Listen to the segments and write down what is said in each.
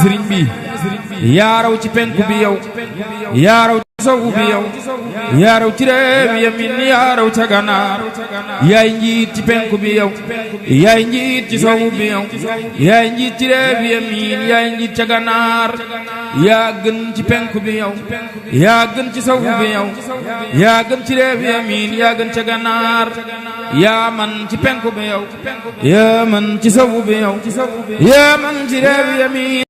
sëriñ bi yaa raw ci penku bi yow yaa raw ci sowu bi yow yaa raw ci réew yamin yaa raw ca ganaar yaay njiit ci penku bi yow yaay njiit ci sowu bi yow yaay njiit ci réew yamin yaay njiit ca ganaar yaa gën ci penku bi yow yaa gën ci sowu bi yow yaa gën ci réew yamin yaa gën ca ganaar yaa man ci penku bi yow yaa man ci sowu bi yow yaa man ci réew yamin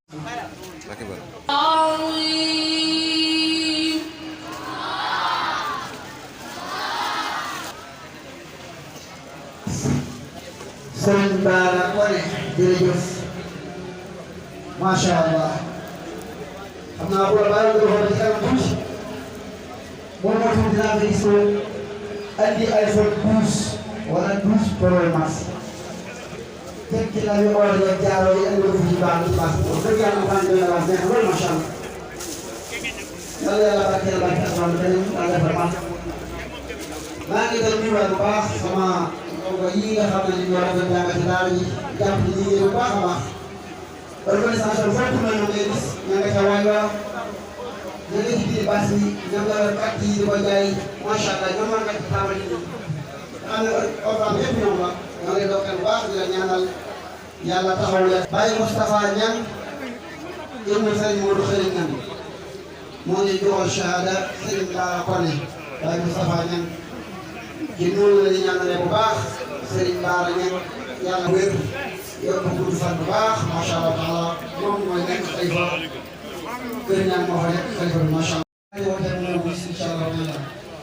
Sëriñ Bara Koné jërëjëf macha allah xam naa bu la bàyyi nga doon ci kanam tuuti moom moo tax dinaa ko gis andi iPhone 12 wala 12 Pro Max teg ci la yu or yeeg jaaro yi andi ko fi ci baax ci baax wax dëgg yàlla fan doy na wax neex loolu macha allah yàlla yàlla barkeel barke asmaan beneen yàlla defal baax maa ngi doon nuyuwaat bu baax sama donc yii nga xam ne ni ñoo doon jàng ci daara yi jàpp ci liggéey bu baax a baax organisation foofu na ñu ngay gis ña nga ca waay waa ña nga ci biir bâche bi ña nga kat yi di ko jaay macha allah ñoom nga ci taabal yi xam ne orfan yëpp ñoom la ñoo lay dokkal bu baax di la ñaanal yàlla taxaw leen Baye Moustapha Niang ibnu Serigne Modou Xëriñ Niang moo ñu joxoon shahada Serigne Bara Koné Baye Moustapha Niang ci noonu la ñu ñaanale bu baax Serigne Bara Niang yàlla wér yokk gudd fan bu baax macha allah taala moom mooy nekk xalifa kër ñaan moo fa nekk xalifa bi macha allah. incha allah.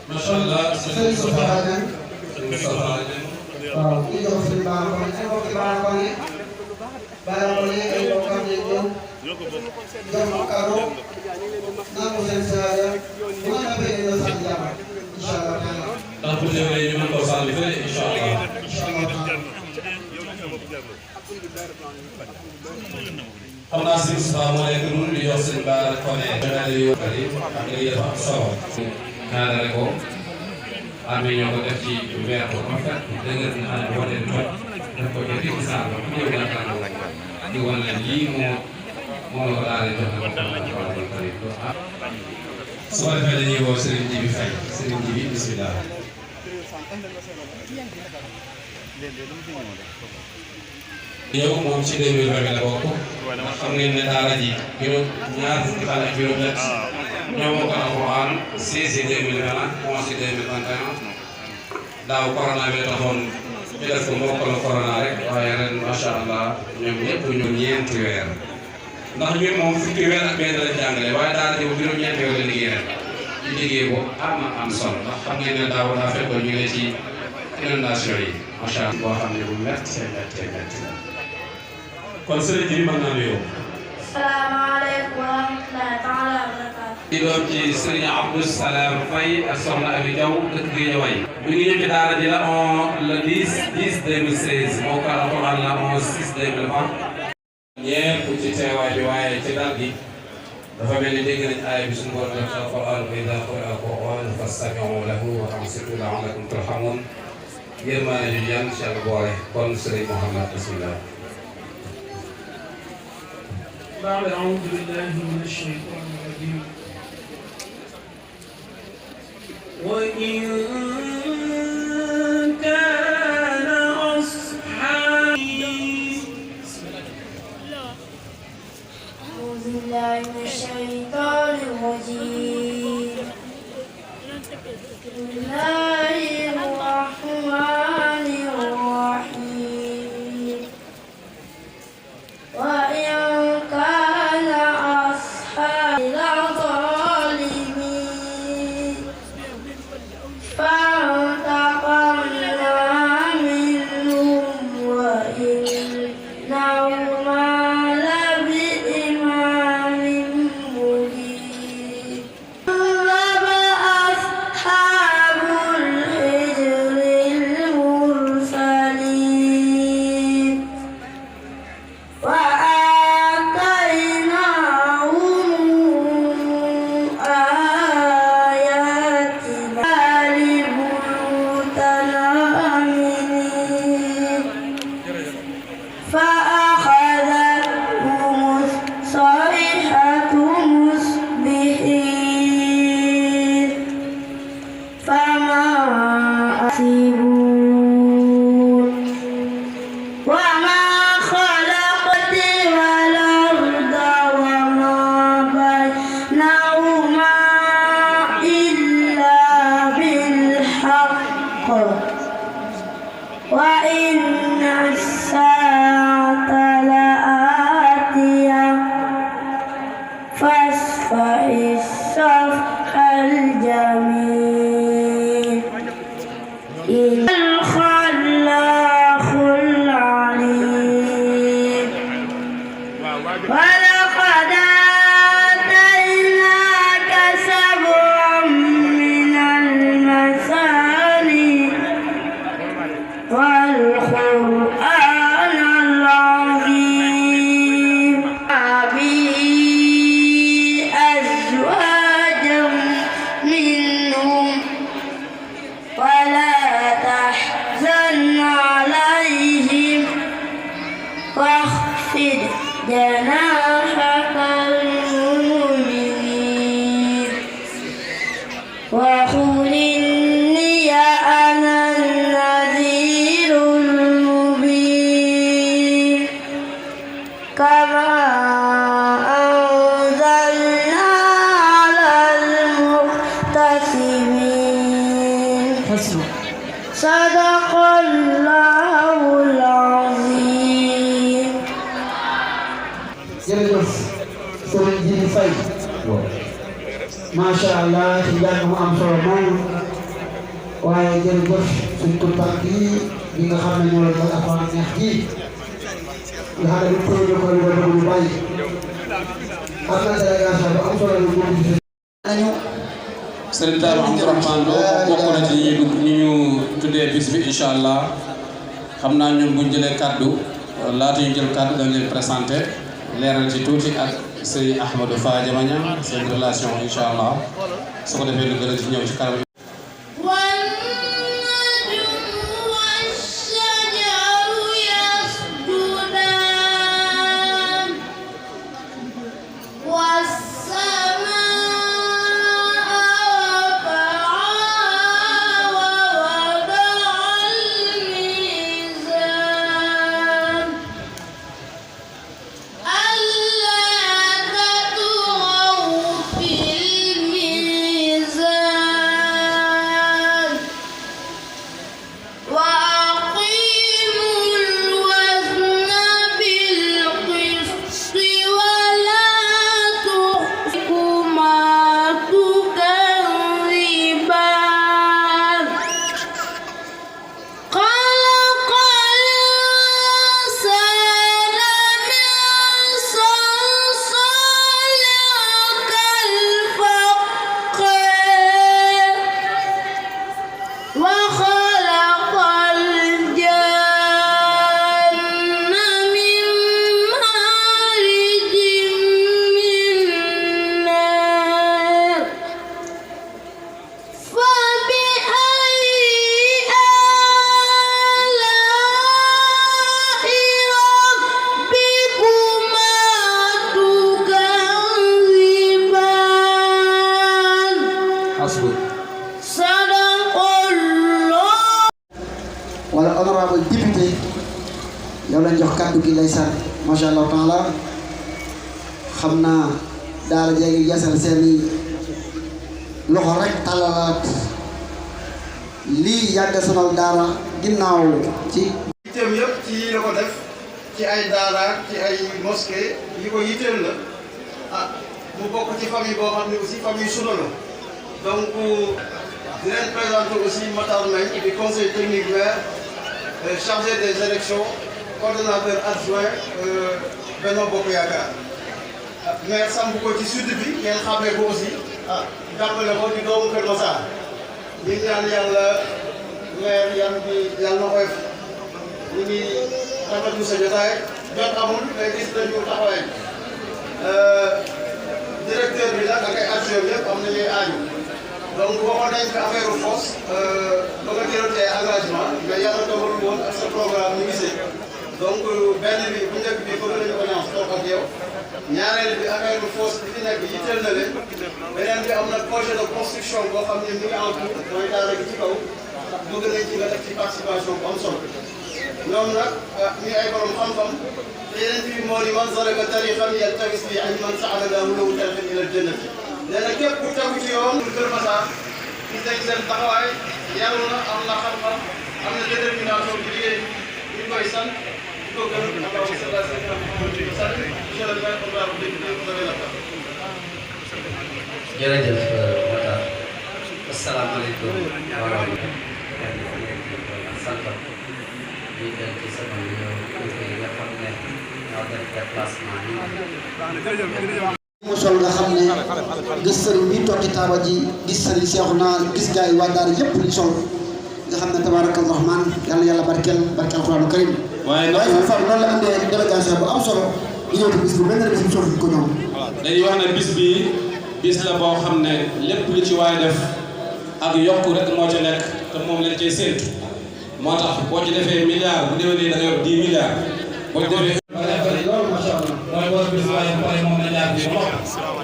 macha allah Serigne Moustapha Niang. waaw kii jox Serigne Bara Koné ay mbokki Bara Koné. Bara Koné ay mbokkam ne ñëw. jox ma kàddu. nangu seen saaya. bu nga defee dañoo sant yàlla. incha allah taala. ndax bu déwénee ñu mën koo sànni fële incha allah. xam naa si Moustapha moo nekk noonu di jox sëñ Bara Koné. ñoo yu bëri xam nga lii dafa am solo. ñaanale ko amee ñoo ko def ci weer bu rafet dëgër na xam ne boo dee toj def ko jëndi ci saal ba ñëw na tànn di wan leen lii moo la ko daal di jox na ko su ko defee dañuy woo Serigne Djibi Faye Serigne Djibi bismillah. yow moom ci 2020 la bokk ndax xam ngeen ne daara ji ñaar fukki fan ak juróom-ñett ñoo bokk Alxuraan 6 2020 11 2021 daaw corona bi taxoon ñu def ko mbokkal corona rek waaye ren macha allah ñoom ñëpp ñu ñeenti weer ndax ñun moom fukki weer ak benn lañ jàngale waaye daara ji juróom-ñeenti weer la liggéey ren ci liggéey bu am solo ndax xam ngeen ne daaw daa fekkoon ñu ne ci inondation yi macha allah boo xam ne bu métti la kon sëriñ bi mën naa nuyoo. salaamaaleykum wa rahmatullahi taala wa barakaatu. di doom ci sëriñ Abdou Salam Faye ak soxna Abi Diaw dëkk Guédiawaye. mi ngi ñëw ci daara ji la le 10 2016 moo ko alxuraan la 11 6 2020. ñeent ci teewaay bi waaye ci dal gi dafa mel ni dégg nañ aaya bi suñu borom def ci alxuraan wa idaa quri'a al-qur'aan fastami'uu lahu wa ansituu la'allakum turhamuun yërmaane ju yan ci ak boole kon sëriñ Mouhamed bismillah. بعد أعوذ بالله من الشيطان الرجيم وإن كان أصحابي أعوذ بالله من الشيطان الرجيم بسم الله الرحمن الرحيم وإن كان أصحاب الظالمين فانتقمنا منهم وإنهما لبإمام مبين كذب أصحاب الصفح الجميل الخلاق العليم ولقد آتيناك سبعا من المثاني والقرآن العظيم به أزواجا منهم ولا تحزن عليهم واخفض جناحك للمؤمنين وقل إني أنا النذير المبين كما أنزلنا على المقتسمين صدق الله العظيم. jërëjëf Serigne Djily Faye macha allah ci jàng mu am solo moom waaye jërëjëf suñ tuutànk yi nga xam ne ñoo la doon affaire neex ji nga xam ne du tëye ko lu bëri lu bàyyi am na délégation bu am solo lu bëri nañu. Serigne Darou Abdourahmane Lo bokk na ci ñi ñu tuddee bis bi incha allah xam naa ñun buñ jëlee kaddu laata ñu jël kaddu dañ leen présenté leeral ci tuuti ak Serigne Ahmadou Fa Diamagne seen relation incha allah su ko defee lu gën a ci ñëw ci kanam. wala honorable député yow lañ jox kàddu gi lay sànni macha allah taala xam naa daara jeegi yasal seeni loxo rek tàllalaat lii yàgg sonal daara ginnaaw ci yitteem yëpp ci yi la ko def ci ay daara ci ay mosquée yi ko yitteel la mu bokk ci famille boo xam ne aussi famille Souna la donc di leen présenter aussi Matar Mbengue di conseil technique maire chargé des élections coordonnateur adjoint Benno Bokk Yaakaar maire samp ko ci sud bi ngeen xamee ko aussi jàppale ko di doomu Kër Massar ñu ñaan yàlla maire yàlla na koy ñu ngi rafetlu sa jotaay jot amul mais gis nañu taxawaay directeur bi nag ak ay adjoint yëpp am nañuy aaju donc waxoon nañ ko affaire force ba nga jëlotee engagement mais yàlla dogal woon ak sa programme ñu gisee donc benn bi bu njëkk bi bëgg nañu audience toog ak yow ñaareel bi affaire force bi fi nekk yitteel na leen beneen bi am na projet de construction boo xam ne mi ngi en cours mooy daara gi ci kaw bëgg nañ ci nga def ci participation bu am solo ñoom nag ñu ay borom xam-xam te yeneen bi moo ni man salaka tariqan yaltamis fiihi ilman sahala lahu tariqan ila al-jannati nee na képp ku tegu ci yoon Kër Massar gis nañ seen taxawaay yaru na am na xam-xam am na détermination bi liggéey ñu koy sant di ko gërëm allahumma salli ala sayyidina Muhammad monsieur le maire honorable député vous avez la parole. jërëjëf Matar asalaamaaleykum wa rahmatulah sant ñu jël ci sama ñëw yi nga xam ne ñoo def déplacement yi mu sol nga xam ne gis sëriñ bi toog ci taaba ji gis sëriñ Seexuna gis gars yi waa daara yëpp liñ sol nga xam ne tabaaraka rahmaan yàlla yàlla barkeel alxuraanu karim waaye fa noonu la andee délégation bu am solo di ñëw ci bis bu mel ne bis bu solo ko ñoom dañuy wax ne bis bi bis la boo xam ne lépp lu ci waay def ak yokku rek moo ci nekk te moom lañ cay séentu moo tax boo ci defee milliard bu déwénee da nga yor 10 milliards boo ci defee loolu macha allah mooy war bis waaye bu pare moom la jaar bi ba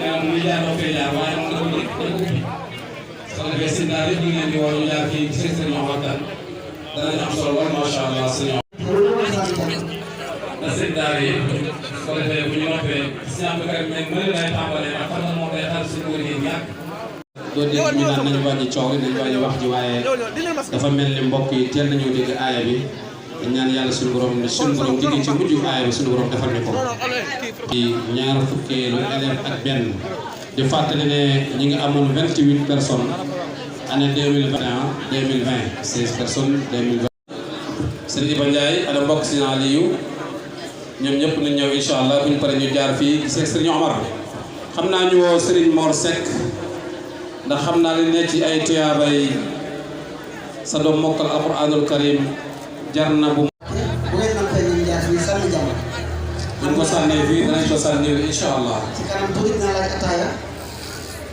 noppi milliard doo fay jaar waaye moom da ko ubbi soo defee seen daal yëpp ñu ngi leen di woo ñu jaar fii seen seen ñoo waxtaan danañ am solo lool macha allah seen na seen daal yi su ko defee bu ñu noppee si am kër mais mën lay tàmbalee ndax xam nga moom day xaar suñu wër yi ñàkk doo dégg ñu naan nañu wàññi coow li nañu wàññi wax ji waaye dafa mel ni mbokk yi teel nañoo dégg aaya bi dañ ñaan yàlla suñu borom digg ci mujj aaya bi suñu borom defal ñu ko ci ñaar fukkeelu élève ak benn di fàttali ne ñi ngi amoon 28 personnes année 2021 2020 16 personnes 2020 Sëriñ Iba Ndiaye ana mbokk si Aliou ñoom ñëpp nañ ñëw incha allah bu ñu paree ñu jaar fii seeg Sëriñ Omar xam naa ñu woo Sëriñ Mor Seck ndax xam naa li ne ci ay tuyaabay sa doom mokkal alquranul karim jar na bu ngeen nam fay ñu jaar fii sànni jàmm buñ ko sànnee fii danañ ko sànnee incha allah ci kanam tuuti naa laaj ataaya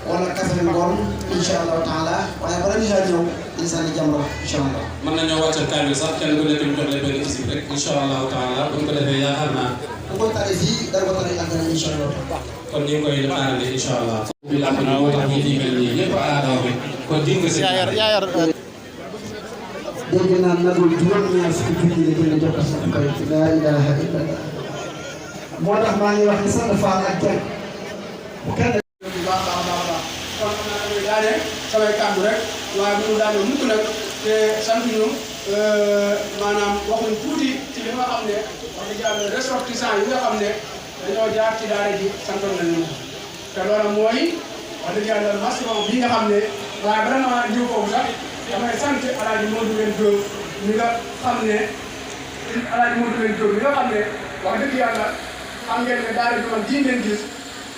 wala kafe ngoon incha allahu taala waaye bala ñu saa ñëw dañ sànni jàmm la incha allah mën nañoo wàccal kaamil sax kenn ku nekk ñu jox leen benn isib rek incha allahu taala buñ ko defee yaakaar naa bu ko tari fii dara ko tari àggana incha allah kon ñu ngi koy xaarale incha allah bi làmb ni moo tax ñi di mel nii yëpp aadaw bi kon dig nga seen dégg naa nagul juróom-ñaar fukki junni la jënd jox ko sa koy laa ilaha illallah moo tax maa ngi wax ni sant Fall ak kenn bu kenn bu baax a baax a baax kon xam naa damay daane samay kàddu rek waaye bu ñu daane mukk nag te sant ñu maanaam waxuñ tuuti ci li nga xam ne wax dëgg yàlla ressortissant yi nga xam ne dañoo jaar ci daara ji santoon nañu te loolu mooy wax dëgg yàlla maçon bi nga xam ne waaye bala maa ñëw foofu sax damay sant Alaaji Modou Leen Diop mi nga xam ne Alaaji Modou Leen Diop mi nga xam ne wax dëgg yàlla xam ngeen ne daara ju mag ji ngeen gis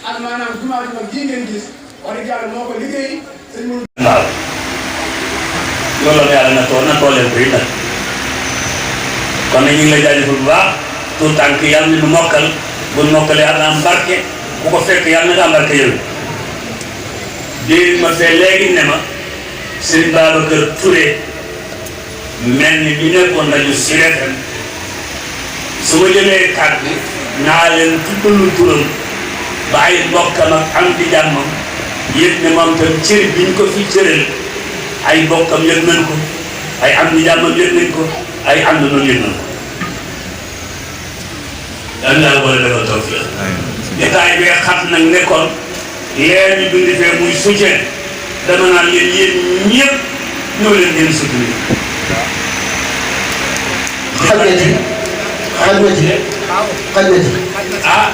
ak maanaam jumaa ju mag ji ngeen gis wax dëgg yàlla moo ko liggéey sëñ Modou. waaw loolu la yàlla na tool leen koy nag kon nag ñu ngi lay jaajëfal bu baax tout tànk yàlla na nu mokkal bu nu mokkalee ak am barke bu ko fekk yàlla na nga am barke yow di ma fee léegi ne ma Serigne Babacar Touré mel ni ñu nekkoon rajo Sud FM su ma jëlee kàddu naa leen tuddalu turam ba ay mbokkam ak am di jàmmam yëg ne moom tam cër bi ñu ko fi cëral ay mbokkam yëg nañ ko ay am di jàmmam yëg nañ ko ay am na noonu yëg nañ ko daan naa boole defal tawfiq jotaay bi xam nag nekkoon lee ñu bind fee muy soutien dama naan yéen ñëpp ñoo leen ngeen soutenir xaj na ci ah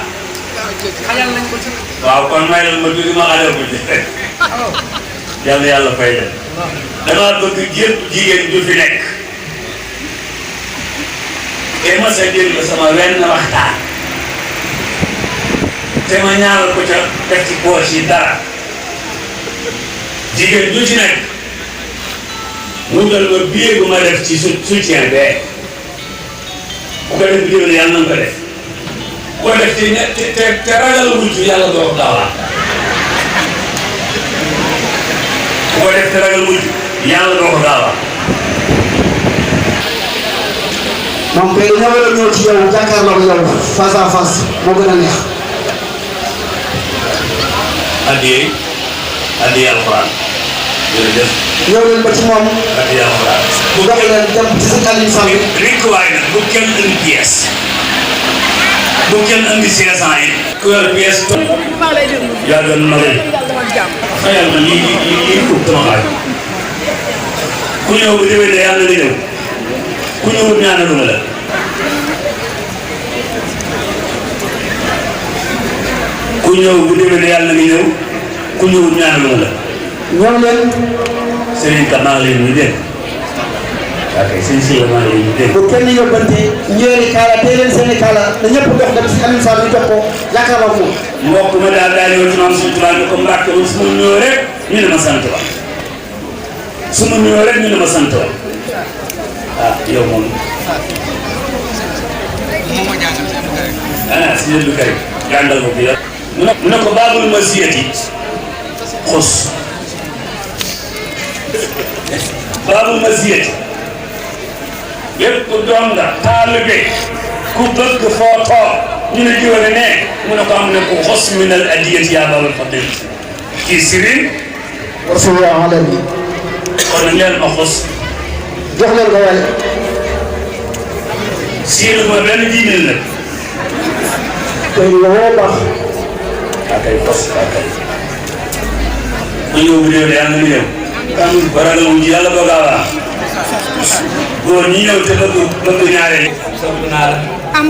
waaw kon may leen ma tuuti ma xajal ko ci yàlla yàlla fay leen damaa bëgg yëpp jigéen ju fi nekk te ma sa jël la sama wenn waxtaan te ma ñaaral ko ca def ci poche yi dara jigéen ju ci nekk mu dal ma billet bu ma def ci soutien bee bu ko def jël yàlla na nga ko def bu ko def te ragal wujj yàlla doo ko daawaat bu ko def te ragal wujj yàlla doo ko daawaat moom kay dañoo war a ñëw ci yow jàkkaarloo yow face à face moo gën a neex. addi alxuraan jërëjëf. ñëw leen ba ci moom. addi alxuraan. bu dox leen dem ci sa Aliou Sall. rek waaye nag bu kenn indi pièce bu kenn indi 500 yi. ku yor pièce. yaa doon ma leen. xayal ma lii tuub sama xaaj. ku ñëw bu déwénee yàlla na ñëw. ku ñëwut ñaanaluma la. ku ñëw bu déwénee yàlla na ñëw. ku ñëwul ñaanal la. ñëw leen. Serigne Ka maa ngi leen di dégg. ok sëñ si la maa ngi leen di dégg. bu kenn yóbbante ñëwee kaala tey leen seen i kaala na ñëpp dox dem si Alioune Fall ñu jox ko yaakaar moom. mbokk ma daal yow ci maam suñu tubaab bi comme Mbacke su ma nuyoo rek ñu ne ma sant wa su ma nuyoo rek ñu ne ma sant wa ah yow moom. ah si yëngu kay jàngal ko bi yow. mu ne ko baabul ma siyati xos baabul ma siyati lépp doom nga taalibe ku bëgg foo toog ñu ne jiwale ne mu ne ko am ne ko xos min al adiyati yaa baabal fadil kii sirin rasulullah alayhi kon nag leen ma xos jox leen ko waaye siinu ma benn diine nag koy woo baax akay fos akay ma ñëw bu déwénee yàlla na ñëw kan baraga wu ji yàlla bëgg a waa góor ñi ñëw te bëgg ñaareel sopp naa la am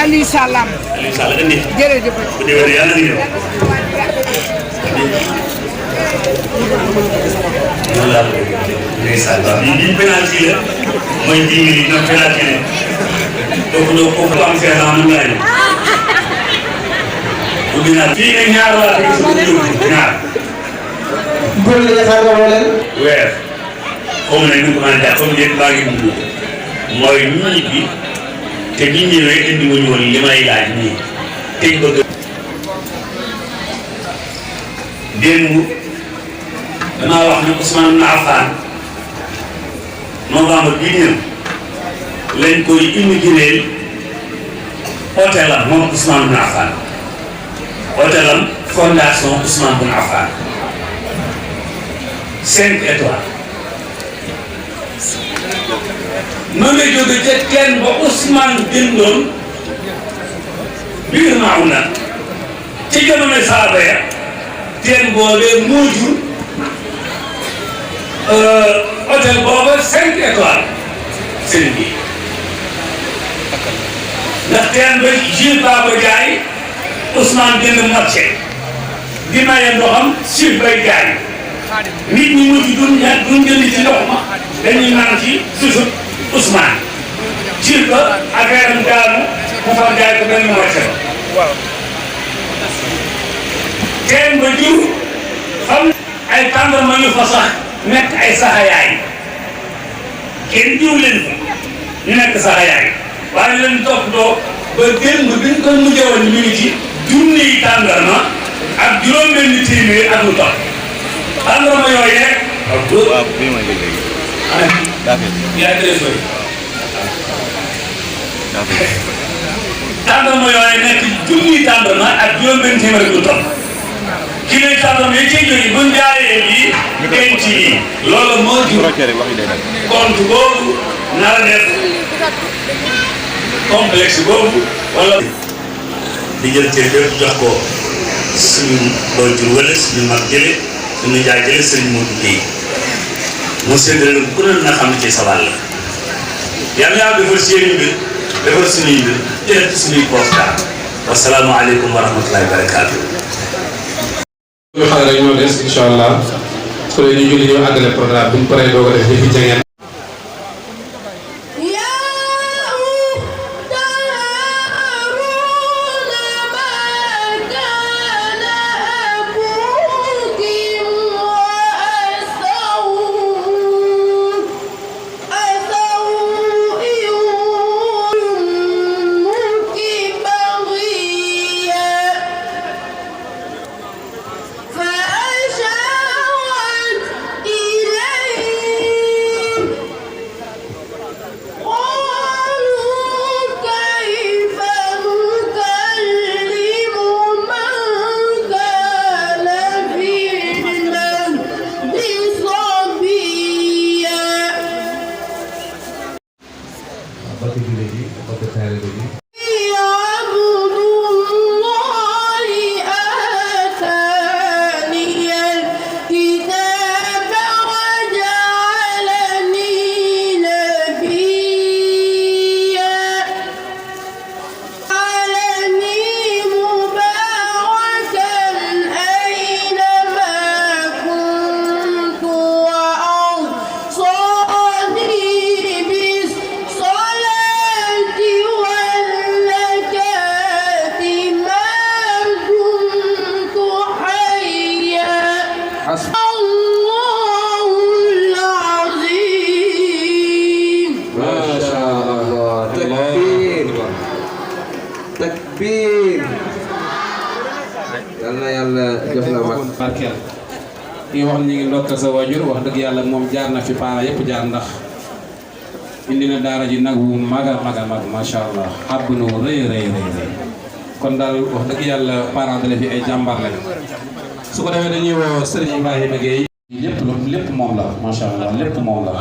Aliou Salam Aliou Sall indi jërëjëf bu déwénee yàlla na ñëw noonu laa bëgg ndeysaan waaw biñ penalty la mooy 10 minutes ñoom penalty la kooku am fee naa mu laaj ubbi naa fii ne ñaar laa fi gis ñaar góor la yaakaar nga woo leen weer comme ne ñu ko mën a jàpp comme yéen baa ngi dund mooy ñu ñibbi te biñ ñëwee indi wuñu woon li may laaj nii teñ bëgg démb damaa wax ne Ousmane Ibn Affan novembre bii ñëw lañ koy inauguré hôtelam moom Ousmane Ibn Affan hôtelam fondation Ousmane Ibn Affan 5 étoiles ma nga jóge ca teen ba Ousmane jëndoon biir maaw na ci jamono saaba ya teen boobee moo jur hôtel booba 5 étoiles sëriñ bi ndax teen ba Jules Baba jaay Ousmane jënd marché di maye ndoxam Jules bay jaay nit ñi mujj duñ jënd ci ndox ma dañuy naan ci suuf Ousmane Jules ba affaire am daanu mu fa jaay ko benn marché ba teen ba jur xam ay tàndarma yu fa sax nekk ay saxayaay kenn jiw leen fa ñu nekk saxayaay waaye leen toppatoo ba démb bi ñu koy mujjee woon ñu ngi ci junniy tàndarma ak juróom-benni téeméer ak lu topp tàndarma yooyu rek. waaw bii mooy léegi. yaa ngi lay tàndarma yooyu nekk junniy tàndarma ak juróom-benni téeméer ak lu topp. ki lay tàndarma yi cay jógee bu ñu jaayee lii denc yi loolu moo jur compte boobu nar a def complexe boobu wala. di jël cër yëpp jox ko suñu doon jur wala suñu mag jële suñu njaay jële sëriñ Modou Guèye mu séddale ku ne na xam ne ci sa wàll yàlla yaa defar seeni mbir defar suñuy mbir jëlee ci suñuy postal wasalaamualeykum wa rahmatulahi wa barakaatu. ñu xam rek ñoo des incha allah su dee ñu julli ñoo àggale programme bi ñu paree doog a def li fi jangeen takbir yàlla yàlla jox la mag barkeel kii wax ñu ngi ndokkal sa waajur wax dëgg yàlla moom jaar na fi parents yëpp jaar ndax indi na daara ji nag wu mag macha allah xàbb na wu rëy kon daal wax dëgg yàlla parents de fi ay jàmbaar lañ su ko defee dañuy woo Serigne Ibrahima Gueye lépp moom la macha allah lépp moom la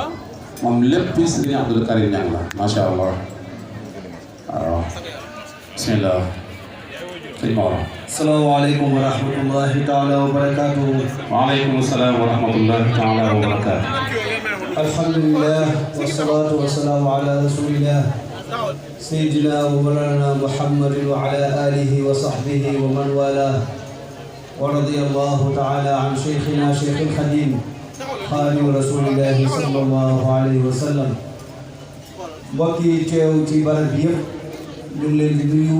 moom lépp Serigne Abdou Karim Niang la macha allah waaw bismillah sëñ Maodo. salaamaaleykum wa rahmatullahi taala wa barakaatuhu. waaleykum salaam wa rahmatullahi taala wa barakaatuhu. alhamdulillah wasalaatu wasalaamu ala rasulillah sayyidina wa mawlana muhammadin wa ala alihi wa sahbihi wa man wala wa radiyallahu taala an shaykhina shaykhil khadim xaadimu rasulillahi sallallahu alayhi wa sallam. mbokk yi teew ci barab bi yëpp ñu ngi leen di nuyu.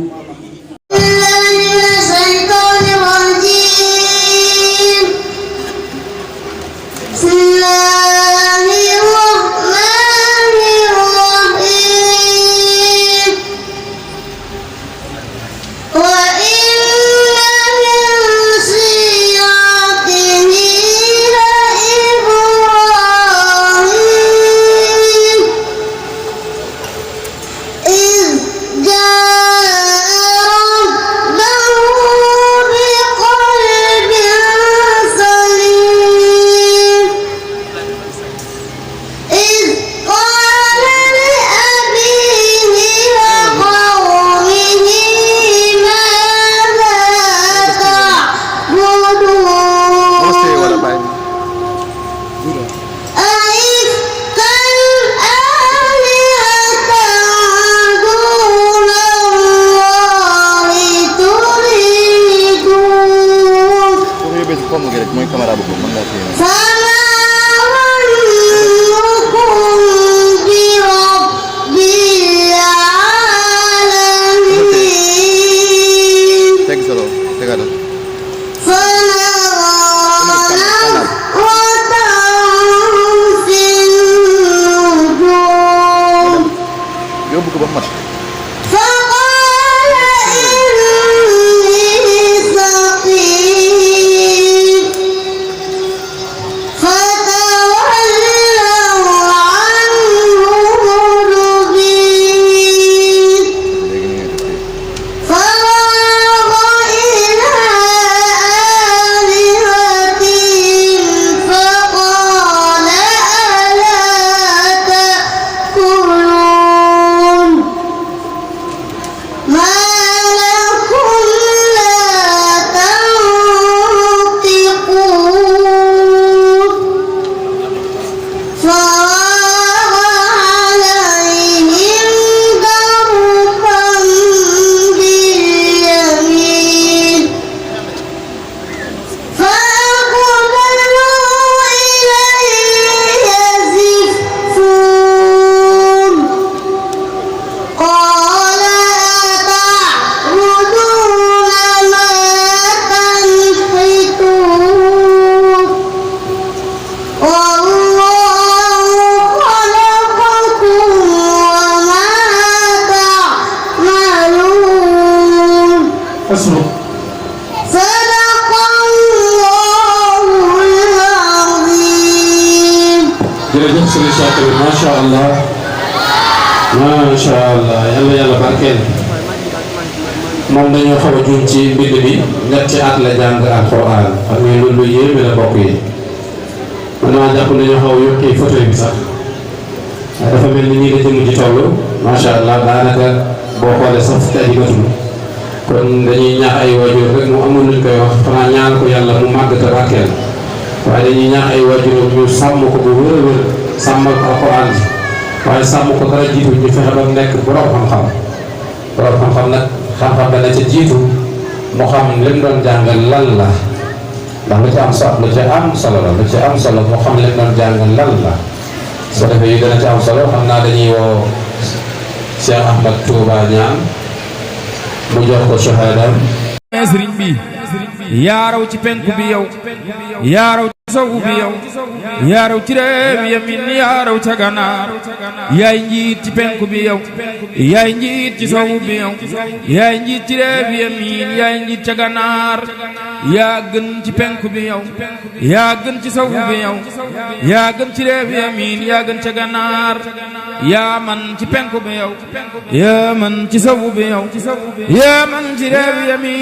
moom dañoo xaw a juum ci mbind bi ñetti at la jàng alxuraan xam nga loolu lu yéeme la bokk yi man maa jàpp dañoo xaw a yokkee photo bi sax dafa mel ni ñii la jëm ci toll macha allah daanaka boo xoolee sax fukki at yi matul kon dañuy ñaax ay waajur rek mu amul luñ koy wax xanaa ñaan ko yàlla mu màgg te barkeel waaye dañuy ñaax ay waajur ñu sàmm ko bu wér a wér sàmmal ko alxuraan ji waaye sàmm ko dara jiitu ñu fexe ba nekk borom xam-xam borom xam-xam nag xam-xam dana ca jiitu mu xam lim doon jàngal lan la ndax lu ci am solo la lu ci am solo mu xam lim doon jàngal lan la soo defee yu dana ci am solo xam naa dañuy woo Cheikh Ahmad Touba Niang mu jox ko shahada sëriñ bi yaa raw ci penku bi yow yaa raw ci sowu bi yow yaa raw ci réew yamin yaa raw ca ganaar yaay njiit ci penku bi yow yaay njiit ci sowu bi yow yaay njiit ci réew yamin yaay njiit ca ganaar yaa gën ci penku bi yow yaa gën ci sowu bi yow yaa gën ci réew yamin yaa gën ca ganaar yaa man ci penku bi yow yaa man ci sowu bi yow yaa man ci réew yamin